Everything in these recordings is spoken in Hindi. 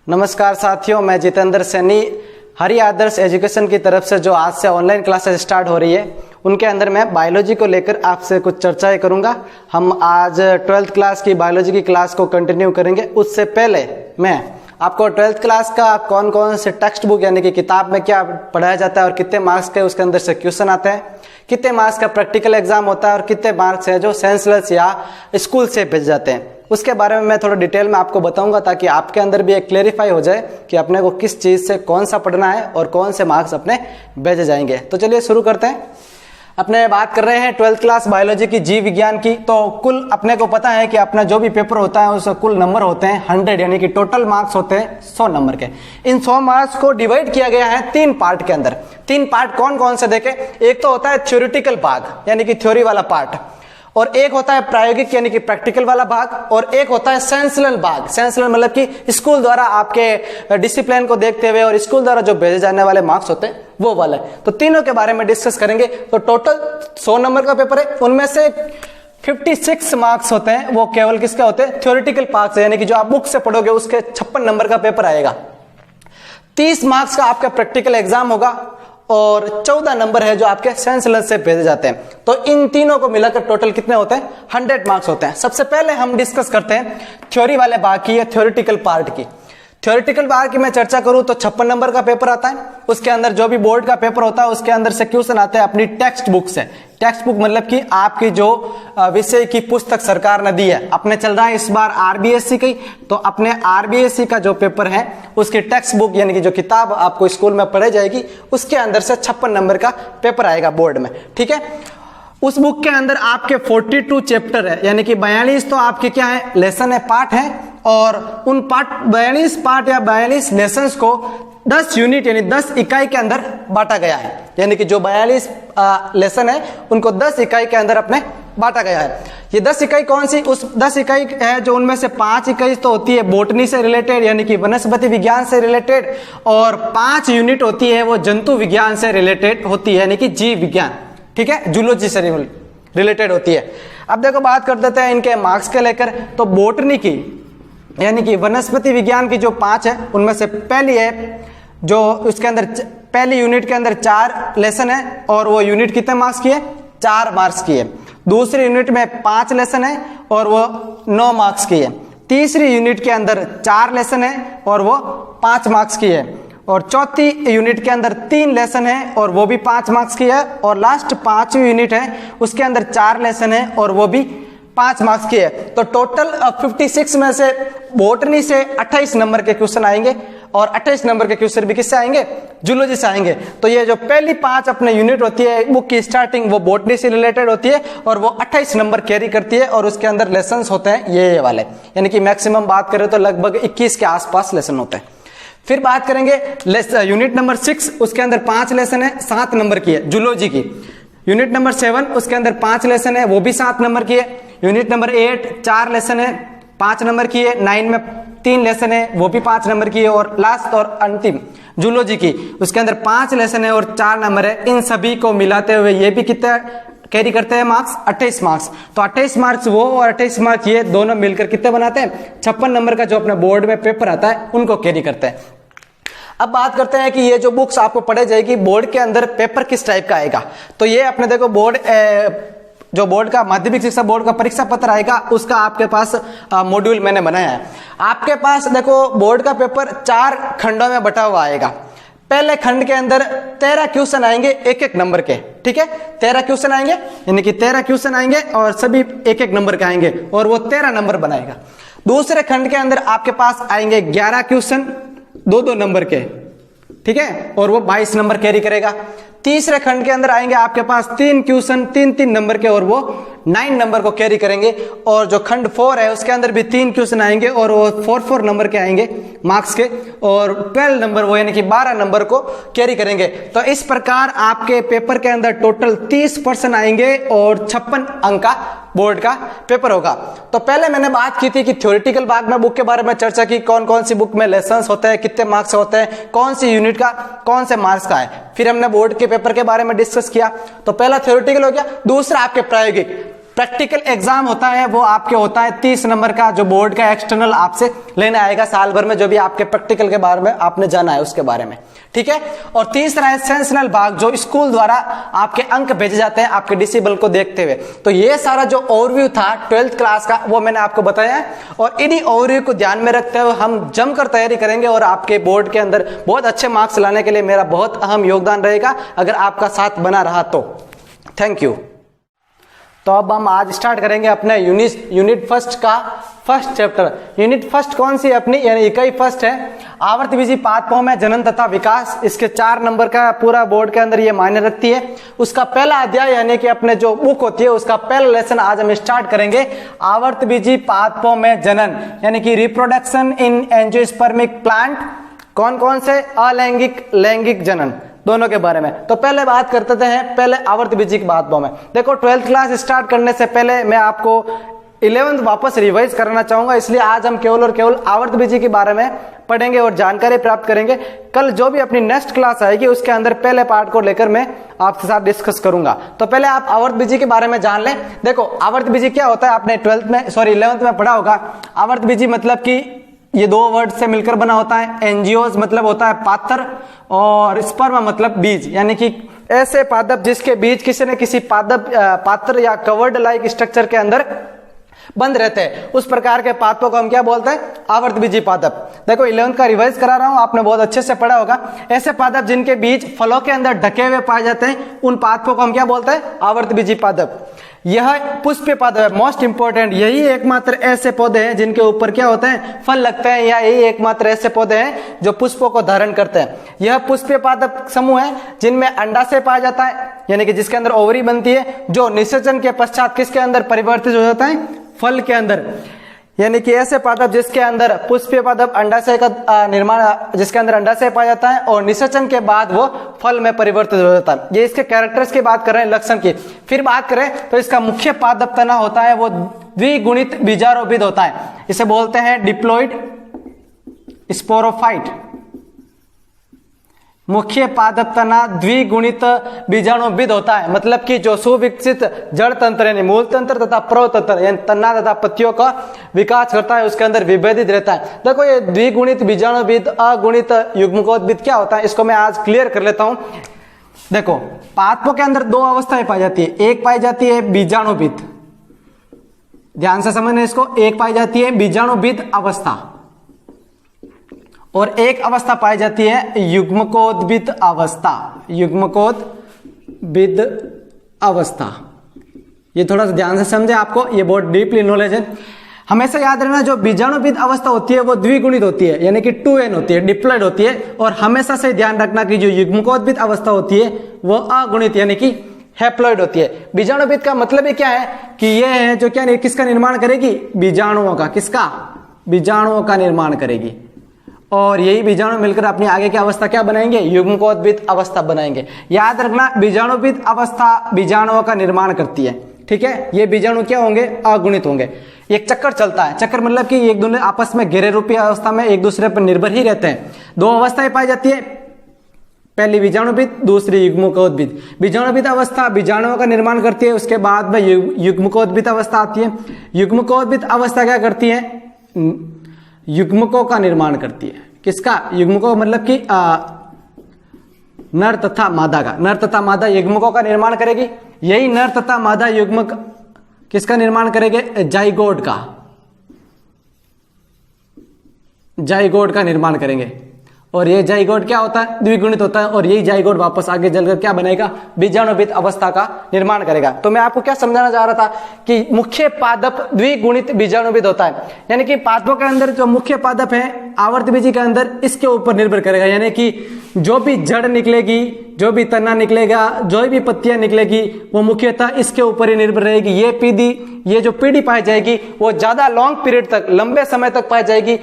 नमस्कार साथियों, मैं जितेंद्र सैनी हरि आदर्श एजुकेशन की तरफ से जो आज से ऑनलाइन क्लासेस स्टार्ट हो रही है उनके अंदर मैं बायोलॉजी को लेकर आपसे कुछ चर्चाएं करूंगा। हम आज 12th क्लास की बायोलॉजी की क्लास को कंटिन्यू करेंगे। उससे पहले मैं आपको 12th क्लास का कौन कौन से टेक्स्ट बुक यानी कि किताब में क्या पढ़ाया जाता है और कितने मार्क्स के उसके अंदर से क्वेश्चन आते हैं, कितने मार्क्स का प्रैक्टिकल एग्जाम होता है और कितने मार्क्स है जो सेंसलेस या स्कूल से भेज जाते हैं, उसके बारे में मैं थोड़ा डिटेल में आपको बताऊंगा ताकि आपके अंदर भी एक क्लेरिफाई हो जाए कि अपने को किस चीज से कौन सा पढ़ना है और कौन से मार्क्स अपने भेजे जाएंगे। तो चलिए शुरू करते हैं। अपने बात कर रहे हैं 12th क्लास बायोलॉजी की, जीव विज्ञान की। तो कुल अपने को पता है कि अपना जो भी पेपर होता है उसका कुल नंबर होते हैं 100, यानी कि टोटल मार्क्स होते हैं 100 नंबर के। इन 100 मार्क्स को डिवाइड किया गया है 3 पार्ट के अंदर। 3 पार्ट कौन कौन से देखें, एक तो होता है थ्योरेटिकल भाग यानी कि थ्योरी वाला पार्ट, और एक होता है प्रायोगिक यानी कि प्रैक्टिकल वाला भाग, और एक होता है सेंसलन भाग। सेंसलन मतलब कि स्कूल द्वारा आपके डिसिप्लिन को देखते हुए और स्कूल द्वारा जो भेजे जाने वाले मार्क्स होते हैं वो वाले। तो तीनों के बारे में डिस्कस करेंगे। तो टोटल 100 नंबर का पेपर है, उनमें से 56 मार्क्स होते हैं वो केवल किसके होते हैं, थ्योरेटिकल पार्ट से, यानी कि जो आप बुक से पढ़ोगे उसके 56 नंबर का पेपर आएगा। 30 मार्क्स का आपका प्रैक्टिकल एग्जाम होगा और 14 नंबर है जो आपके सेंसलेस से भेजे जाते हैं। तो इन तीनों को मिलाकर टोटल कितने होते हैं, 100 मार्क्स होते हैं। सबसे पहले हम डिस्कस करते हैं थ्योरी वाले भाग की या थ्योरेटिकल पार्ट की। थ्योरेटिकल भाग की मैं चर्चा करूं तो 56 नंबर का पेपर आता है। उसके अंदर जो भी बोर्ड का पेपर होता है उसके अंदर से क्वेश्चन आते हैं अपनी टेक्स्ट बुक से। टेक्स्ट बुक मतलब कि आपकी जो विषय की पुस्तक सरकार ने दी है। अपने चल रहा है इस बार आरबीएससी की, तो अपने आरबीएससी का जो पेपर है उसकी टेक्स्ट बुक यानी कि जो किताब आपको स्कूल में पढ़ाई जाएगी उसके अंदर से 56 नंबर का पेपर आएगा बोर्ड में, ठीक है। उस बुक के अंदर आपके 42 चैप्टर है, यानी कि 42 तो आपके क्या है, लेसन है, पार्ट है। और उन 42 पार्ट या 42 लेसन्स को 10 यूनिट यानी 10 इकाई के अंदर बांटा गया है। यानी कि जो 42 लेसन है उनको 10 इकाई के अंदर अपने बांटा गया है। ये 10 इकाई कौन सी, उस 10 इकाई है जो उनमें से 5 इकाई तो होती है बोटनी से रिलेटेड यानी कि वनस्पति विज्ञान से रिलेटेड, और 5 यूनिट होती है वो जंतु विज्ञान से रिलेटेड होती है यानी कि जीव विज्ञान, ठीक है, जूलॉजी से रिलेटेड होती है। अब देखो बात कर देते हैं इनके मार्क्स के लेकर। तो बोटनी की यानी कि वनस्पति विज्ञान की जो 5 है उनमें से पहली है जो उसके अंदर पहली यूनिट के अंदर 4 लेसन है और वो यूनिट कितने मार्क्स की है, 4 मार्क्स की है। दूसरी यूनिट में 5 लेसन है और वो 9 मार्क्स की है। तीसरी यूनिट के अंदर 4 लेसन है और वो 5 मार्क्स की है। और चौथी यूनिट के अंदर 3 लेसन है और वो भी 5 मार्क्स की है। और लास्ट 5वीं यूनिट है उसके अंदर 4 लेसन है और वो भी 5 मार्क्स की है। तो टोटल 56 में से बोटनी से 28 नंबर के क्वेश्चन आएंगे और 28 नंबर के क्वेश्चन भी किससे आएंगे, जूलॉजी से आएंगे। तो ये जो पहली 5 अपने यूनिट होती है बुक की स्टार्टिंग वो बोटनी से रिलेटेड होती है और वो 28 नंबर कैरी करती है और उसके अंदर लेसन्स होते हैं ये वाले, यानी कि मैक्सिमम बात करें तो लगभग 21 के आसपास लेसन होते हैं। फिर बात करेंगे यूनिट नंबर 6, उसके अंदर 5 लेसन है, 7 नंबर की है जूलॉजी की। यूनिट नंबर 7 उसके अंदर 5 लेसन है, वो भी 7 नंबर की है। यूनिट नंबर 8 4 लेसन है, 5 नंबर की है। 9 में 3 लेसन है, वो भी 5 नंबर की है। और लास्ट और अंतिम जूलॉजी की उसके अंदर 5 लेसन है और 4 नंबर है। इन सभी को मिलाते हुए ये भी कितना कैरी करते हैं मार्क्स, 28 मार्क्स। तो 28 मार्क्स वो और 28 मार्क्स ये दोनों मिलकर कितने बनाते हैं, 56 नंबर का जो अपने बोर्ड में पेपर आता है उनको कैरी करते हैं। अब बात करते हैं कि ये जो बुक्स आपको पढ़ाई जाएगी बोर्ड के अंदर पेपर किस टाइप का आएगा। तो ये अपने देखो बोर्ड जो बोर्ड का माध्यमिक शिक्षा बोर्ड का परीक्षा पत्र आएगा उसका आपके पास मॉड्यूल मैंने बनाया है। आपके पास देखो बोर्ड का पेपर 4 खंडों में बटा हुआ आएगा। पहले खंड के अंदर 13 क्वेश्चन आएंगे 1-1 नंबर के, ठीक है, 13 क्वेश्चन आएंगे यानी कि 13 क्वेश्चन आएंगे और सभी 1-1 नंबर के आएंगे और वो 13 नंबर बनाएगा। दूसरे खंड के अंदर आपके पास आएंगे 11 क्वेश्चन 2-2 नंबर के, ठीक है, और वो 22 नंबर कैरी करेगा। तीसरे खंड के अंदर आएंगे आपके पास 3 क्वेश्चन 3-3 नंबर के और वो 9 नंबर को कैरी करेंगे। और जो खंड 4 है उसके अंदर भी 3 क्वेश्चन आएंगे और वो 4-4 नंबर के आएंगे मार्क्स के, और 12 नंबर वो यानी कि 12 नंबर को कैरी करेंगे। तो इस प्रकार आपके पेपर के अंदर टोटल 30% आएंगे और 56 अंक का बोर्ड का पेपर होगा। तो पहले मैंने बात की थी कि थ्योरेटिकल भाग में बुक के बारे में चर्चा की, कौन कौन सी बुक में लेसन्स होते हैं, कितने मार्क्स होते हैं, कौन सी यूनिट का कौन से मार्क्स का है। फिर हमने बोर्ड के पेपर के बारे में डिस्कस किया। तो पहला थ्योरेटिकल हो गया। दूसरा आपके प्रायोगिक। प्रैक्टिकल एग्जाम होता है वो आपके होता है 30 नंबर का, जो बोर्ड का एक्सटर्नल आपसे लेने आएगा साल भर में, जो भी आपके प्रैक्टिकल के बारे में आपने जाना है उसके बारे में, ठीक है। और तीसरा है सेंसनल भाग, जो स्कूल द्वारा आपके अंक भेजे जाते हैं आपके डिसिबल को देखते हुए। तो ये सारा जो ओवरव्यू था 12th क्लास का वो मैंने आपको बताया है, और इन्हीं ओवरव्यू को ध्यान में रखते हुए हम जमकर तैयारी करेंगे और आपके बोर्ड के अंदर बहुत अच्छे मार्क्स लाने के लिए मेरा बहुत अहम योगदान रहेगा अगर आपका साथ बना रहा तो। Thank you. तो अब हम आज स्टार्ट करेंगे अपने यूनिट फर्स्ट का फर्स्ट चैप्टर। यूनिट फर्स्ट कौन सी अपनी, यानी इकाई फर्स्ट है, आवर्तबीजी पादपों में जनन तथा विकास। इसके 4 नंबर का पूरा बोर्ड के अंदर ये मायने रखती है। उसका पहला अध्याय यानी कि अपने जो बुक होती है उसका पहला लेसन आज हम स्टार्ट करेंगे, आवर्तबीजी पादपों में जनन यानी कि रिप्रोडक्शन इन एंजियोस्पर्मिक प्लांट। कौन कौन से, अलैंगिक लैंगिक जनन दोनों के बारे में। तो पहले बात करते हैं पहले आवर्तबीजी की बातों में। देखो 12th क्लास स्टार्ट करने से पहले मैं आपको 11th वापस रिवाइज करना चाहूंगा, इसलिए आज हम केवल और केवल आवर्तबीजी के बारे में पढ़ेंगे और जानकारी प्राप्त करेंगे। कल जो भी अपनी नेक्स्ट क्लास आएगी उसके अंदर पहले पार्ट को लेकर मैं आपके साथ डिस्कस करूंगा। तो पहले आप आवर्तबीजी के बारे में जान लें। देखो आवर्तबीजी क्या होता है, आपने 11th में पढ़ा होगा। आवर्तबीजी मतलब कि ये 2 वर्ड से मिलकर बना होता है। एंजियोस मतलब होता है पात्र, और स्पर्म मतलब बीज, यानी कि ऐसे पादप जिसके बीज किसी न किसी पात्र या कवर्ड लाइक स्ट्रक्चर के अंदर बंद रहते हैं, उस प्रकार के पादपों को हम क्या बोलते हैं, आवर्तबीजी पादप। देखो 11th का रिवाइज करा रहा हूं, आपने बहुत अच्छे से पढ़ा होगा। ऐसे पादप जिनके बीज फलों के अंदर ढके हुए पाए जाते हैं उन पादपों को हम क्या बोलते हैं, आवर्तबीजी पादप। यह पुष्प पादप है, मोस्ट इंपोर्टेंट। यही एकमात्र ऐसे पौधे हैं जिनके ऊपर क्या होते हैं, फल लगते हैं, या यही एकमात्र ऐसे पौधे हैं जो पुष्पों को धारण करते हैं। यह पुष्प पादप समूह है जिनमें अंडाशय पाया जाता है, यानी कि जिसके अंदर ओवरी बनती है, जो निषेचन के पश्चात किसके अंदर परिवर्तित हो जाता है, फल के अंदर। यानी कि ऐसे पादप जिसके अंदर पुष्पीय पादप अंडाशय का निर्माण, जिसके अंदर अंडाशय पाया जाता है और निषेचन के बाद वो फल में परिवर्तित हो जाता है। ये इसके कैरेक्टर्स की बात कर रहे हैं, लक्षण की। फिर बात करें तो इसका मुख्य पादप तना होता है वो द्विगुणित बीजारोपित होता है, इसे बोलते हैं डिप्लॉइड स्पोरोफाइट। मुख्य पादप तना द्विगुणित बीजाणुविद होता है, मतलब कि जो सुविकसित जड़ तंत्र यानी मूल तंत्र तथा प्रव तंत्र यानी तना तथा पत्तियों का विकास करता है, उसके अंदर विभेदित रहता है। देखो ये द्विगुणित बीजाणुविद अगुणित युग्मकोद्भिद क्या होता है, इसको मैं आज क्लियर कर लेता हूं। देखो पादपों के अंदर 2 अवस्थाएं पाई जाती है। एक पाई जाती है बीजाणुविद, ध्यान से समझना इसको। एक पाई जाती है बीजाणुविद अवस्था और एक अवस्था पाई जाती है युग्मकोद्भिद अवस्था। युग्मकोद्भिद अवस्था, ये थोड़ा सा ध्यान से समझे, आपको ये बहुत डीपली नॉलेज है। हमेशा याद रखना जो बीजाणुविद अवस्था होती है वो द्विगुणित होती है, यानी कि 2n होती है, डिप्लॉइड होती है। और हमेशा से ध्यान रखना कि जो युग्मकोद्भिद अवस्था होती है वो अगुणित यानी कि हैप्लॉइड होती है। बीजाणुविद का मतलब क्या है कि ये है जो क्या किसका निर्माण करेगी, बीजाणुओं का। किसका, बीजाणुओं का निर्माण करेगी। और यही बीजाणु मिलकर अपनी आगे की अवस्था क्या बनाएंगे, युग्मकोद्भिद अवस्था बनाएंगे। याद रखना बीजाणुविद अवस्था बीजाणुओं का निर्माण करती है, ठीक है। ये बीजाणु क्या होंगे, अगुणित होंगे। एक चक्कर चलता है, चक्कर मतलब कि एक दूसरे आपस में घेरे रूपी अवस्था में एक दूसरे पर निर्भर ही रहते हैं। 2 अवस्थाएं पाई जाती है, पहली बीजाणुविद, दूसरी युग्मकोद्भिद। बीजाणुविद अवस्था बीजाणुओं का निर्माण करती है, उसके बाद में युग्मकोद्भिद अवस्था आती है। युग्मकोद्भिद अवस्था क्या करती है, युग्मकों का निर्माण करती है। किसका, युग्मकों मतलब कि नर तथा मादा का। नर तथा मादा युग्मकों का निर्माण करेगी। यही नर तथा मादा युग्मक किसका निर्माण करेंगे, जाइगोट का। जाइगोट का निर्माण करेंगे। और ये जाइगोट क्या होता है, द्विगुणित होता है। और यही जाइगोट वापस आगे चलकर क्या बनेगा, बीजाणुविद अवस्था का निर्माण करेगा। तो मैं आपको क्या समझाना चाह रहा था कि मुख्य पादप द्विगुणित बीजाणुविद होता है, यानी कि पादपों के अंदर जो मुख्य पादप है आवर्तबीजी के अंदर इसके ऊपर निर्भर करेगा। यानी कि जो भी जड़ निकलेगी, जो भी तना निकलेगा, जो भी पत्तियां निकलेगी वो मुख्यतः इसके ऊपर ही निर्भर रहेगी। ये जो पीढ़ी पाई जाएगी वो ज्यादा लॉन्ग पीरियड तक, लंबे समय तक पाई जाएगी।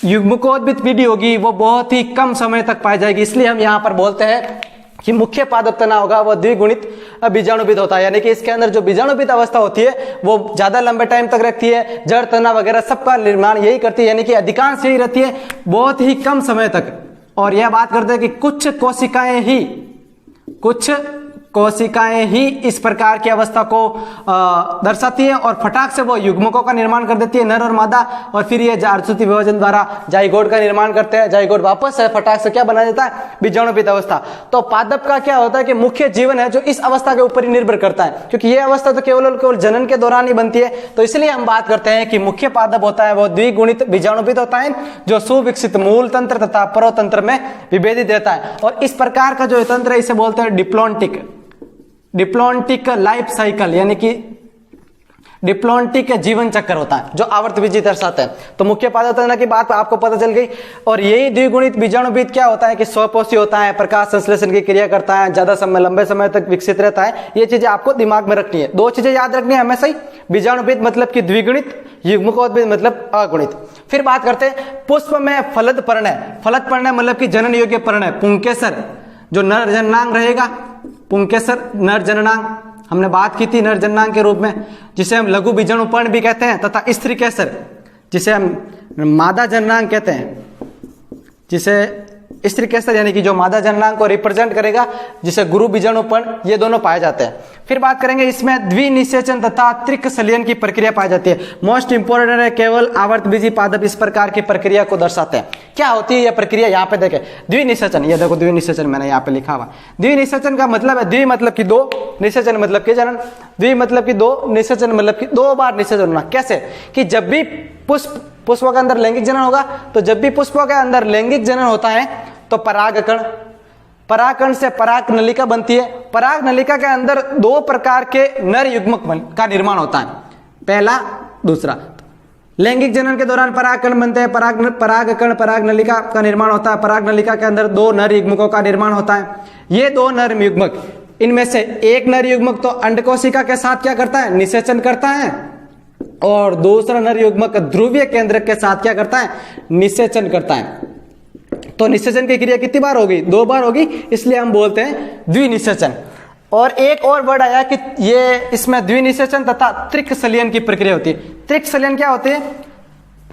युग्मकोद्भिद पीढ़ी होगी वो बहुत ही कम समय तक पाई जाएगी। इसलिए हम यहाँ पर बोलते हैं कि मुख्य पादप तना होगा वो द्विगुणित बीजाणुविद होता है, यानी कि इसके अंदर जो बीजाणुविद अवस्था होती है वो ज्यादा लंबे टाइम तक रखती है। जड़ तना वगैरह सबका निर्माण यही करती है, यानी कि अधिकांश यही रहती है बहुत ही कम समय तक। और यह बात करते हैं कि कुछ कोशिकाएं ही इस प्रकार की अवस्था को दर्शाती है और फटाक से वो युग्मकों का निर्माण कर देती है, नर और मादा, और फिर ये अर्धसूत्रीय विभाजन द्वारा जाइगोट का निर्माण करते हैं। जाइगोट वापस है फटाक से क्या बना देता है, बीजाणुपित अवस्था। तो पादप का क्या होता है कि मुख्य जीवन है जो इस अवस्था के ऊपर ही निर्भर करता है, क्योंकि ये अवस्था तो केवल जनन के दौरान ही बनती है। तो इसलिए हम बात करते हैं कि मुख्य पादप होता है वो द्विगुणित बीजाणुपित होता है, जो सुविकसित मूल तंत्र तथा परतंत्र में विभेदित रहता है। और इस प्रकार का जो तंत्र है इसे बोलते हैं डिप्लॉन्टिक लाइफ साइकिल, यानी कि डिप्लॉन्टिक जीवन चक्र होता है जो आवर्तबीजी दर्शाता है। तो मुख्य पादप तंत्र की बात आपको पता चल गई। और यही द्विगुणित बीजाणुपित क्या होता है कि स्वपोषी होता है, प्रकाश संश्लेषण की क्रिया करता है, ज्यादा समय लंबे समय तक विकसित रहता है। ये चीजें आपको दिमाग में रखनी है। 2 चीजें याद रखनी है हमेशा ही, बीजाणुपित मतलब कि द्विगुणित, युग्मकोद्भिद मतलब अगुणित। फिर बात करते हैं पुष्प में फलद पर्णय। फलद पर्णय मतलब कि जनन योग्य पर्णय, पुंकेसर जो नर जननांग रहेगा, पुंकेसर नर जननांग हमने बात की थी नर जननांग के रूप में, जिसे हम लघु बीजाणुपर्ण भी कहते हैं, तथा स्त्री केसर जिसे हम मादा जननांग कहते हैं, जिसे स्त्री केसर यानी कि जो मादा जननांग को रिप्रेजेंट करेगा, जिसे गुरु बीजाणुपर्ण, ये दोनों पाए जाते हैं। फिर बात करेंगे इसमें द्विनिषेचन तथा त्रिक संलयन की प्रक्रिया पाई जाती है। मोस्ट इंपोर्टेंट है, केवल आवर्तबीजी पादप इस प्रकार की प्रक्रिया को दर्शाते हैं। क्या होती है यह प्रक्रिया, यहाँ पे देखें द्विनिषेचन, ये देखो द्विनिषेचन मैंने यहाँ पे लिखा हुआ। द्विनिषेचन का मतलब है द्वि मतलब कि 2, निषेचन मतलब कि जनन, द्वि मतलब कि 2, निषेचन मतलब कि 2 बार निषेचन होना। कैसे कि जब भी पुष्पों के अंदर लैंगिक जनन होगा, तो जब भी पुष्पों के अंदर लैंगिक जनन होता है तो परागकण से पराग नलिका बनती है। पराग नलिका के अंदर 2 प्रकार के नर युग्मक का निर्माण होता है, पहला दूसरा। लैंगिक जनन के दौरान परागकण बनते हैं, परागकण पराग नलिका का निर्माण होता है। पराग नलिका के अंदर 2 नर युग्मकों का निर्माण होता है। ये 2 नर युग्मक, इनमें से एक नर युग्मक तो अंडकोशिका के साथ क्या करता है, निषेचन करता है, और दूसरा नर युग्मक ध्रुवीय केंद्रक के साथ क्या करता है, निषेचन करता है। तो निषेचन की क्रिया कितनी बार होगी, 2 बार होगी, इसलिए हम बोलते हैं द्विनिषेचन। और एक और वर्ड आया कि ये इसमें द्विनिषेचन तथा त्रिक संलयन की प्रक्रिया होती है। त्रिक संलयन क्या होती है,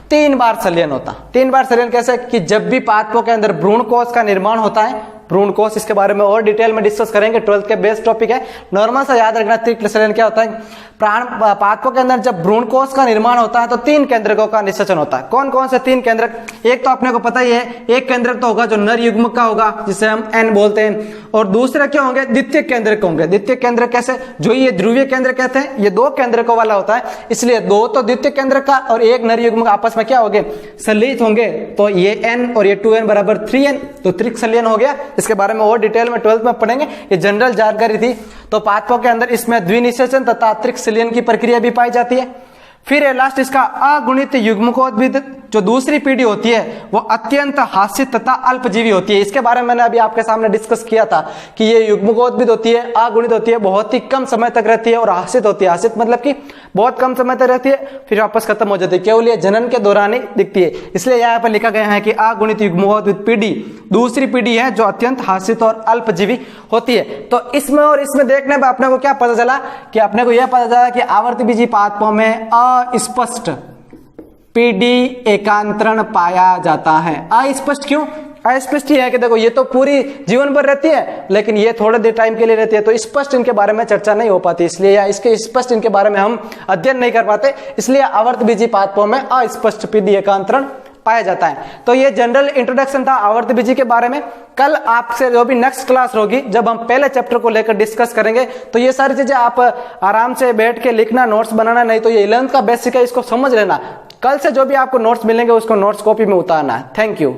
3 बार संलयन होता। 3 बार संलयन कैसे कि जब भी पादपों के अंदर भ्रूण कोश का निर्माण होता है, भ्रूण कोश, इसके बारे में और डिटेल में डिस्कस करेंगे, 12th के बेस्ट टॉपिक है। नॉर्मल सा याद रखना त्रिक संलयन क्या होता है, पादपों के अंदर जब भ्रूण कोश का निर्माण होता है तो 3 केंद्रकों का निषेचन होता है। कौन कौन से 3 केंद्रक, एक तो अपने को पता ही है, एक केंद्रक तो होगा जो नर युग्मक का होगा जिसे हम N बोलते हैं, और दूसरे क्या होंगे, द्वितीय केंद्रक होंगे। द्वितीय केंद्रक कैसे, जो ये ध्रुवीय केंद्र कहते हैं, ये 2 केंद्रकों वाला होता है, इसलिए 2 तो द्वितीय केंद्रक का और 1 नर युग्मक आपस में क्या होंगे, संलयित होंगे। तो ये N और ये 2N बराबर 3N, तो त्रिक संलयन हो गया। इसके बारे में और डिटेल में 12th में पढ़ेंगे, ये जनरल जानकारी थी। तो पादपों के अंदर इसमें द्विनिषेचन तथा त्रिक संलयन की प्रक्रिया भी पाई जाती है। फिर लास्ट इसका अगुणित युग्मकोद्भिद जो दूसरी पीढ़ी होती है वो अत्यंत हास्यित तथा अल्पजीवी होती है। इसके बारे में मैंने अभी आपके सामने डिस्कस किया था कि ये युग्मकोद्भिद होती है, अगुणित होती है, बहुत ही कम समय तक रहती है, और हास्यित होती है। हास्यित मतलब कि बहुत कम समय तक रहती है, फिर वापस खत्म हो जाती है, केवल ये जनन के दौरान ही दिखती है। इसलिए यहाँ पर लिखा गया है कि अगुणित युग्मकोद्भिद पीढ़ी दूसरी पीढ़ी है जो अत्यंत हास्यित और अल्पजीवी होती है। तो इसमें और इसमें देखने में अपने को क्या पता चला कि अपने को यह पता चला कि आवर्तबीजी पादपों में अस्पष्ट पीढ़ी एकांतरण पाया जाता है। अस्पष्ट क्यों, अस्पष्ट है कि देखो ये तो पूरी जीवन भर रहती है, लेकिन ये थोड़े देर टाइम के लिए रहती है, तो स्पष्ट इनके बारे में चर्चा नहीं हो पाती, इसलिए या इसके स्पष्ट इनके बारे में हम अध्ययन नहीं कर पाते, इसलिए आवर्तबीजी पादपों में अस्पष्ट पीढ़ी एकांतरण पाया जाता है। तो ये जनरल इंट्रोडक्शन था आवर्तबीजी के बारे में। कल आपसे जो भी नेक्स्ट क्लास होगी, जब हम पहले चैप्टर को लेकर डिस्कस करेंगे, तो ये सारी चीजें आप आराम से बैठ के लिखना, नोट्स बनाना, नहीं तो ये 11th का बेसिक है, इसको समझ लेना। कल से जो भी आपको नोट्स मिलेंगे उसको नोट्स कॉपी में उतारना है। Thank you.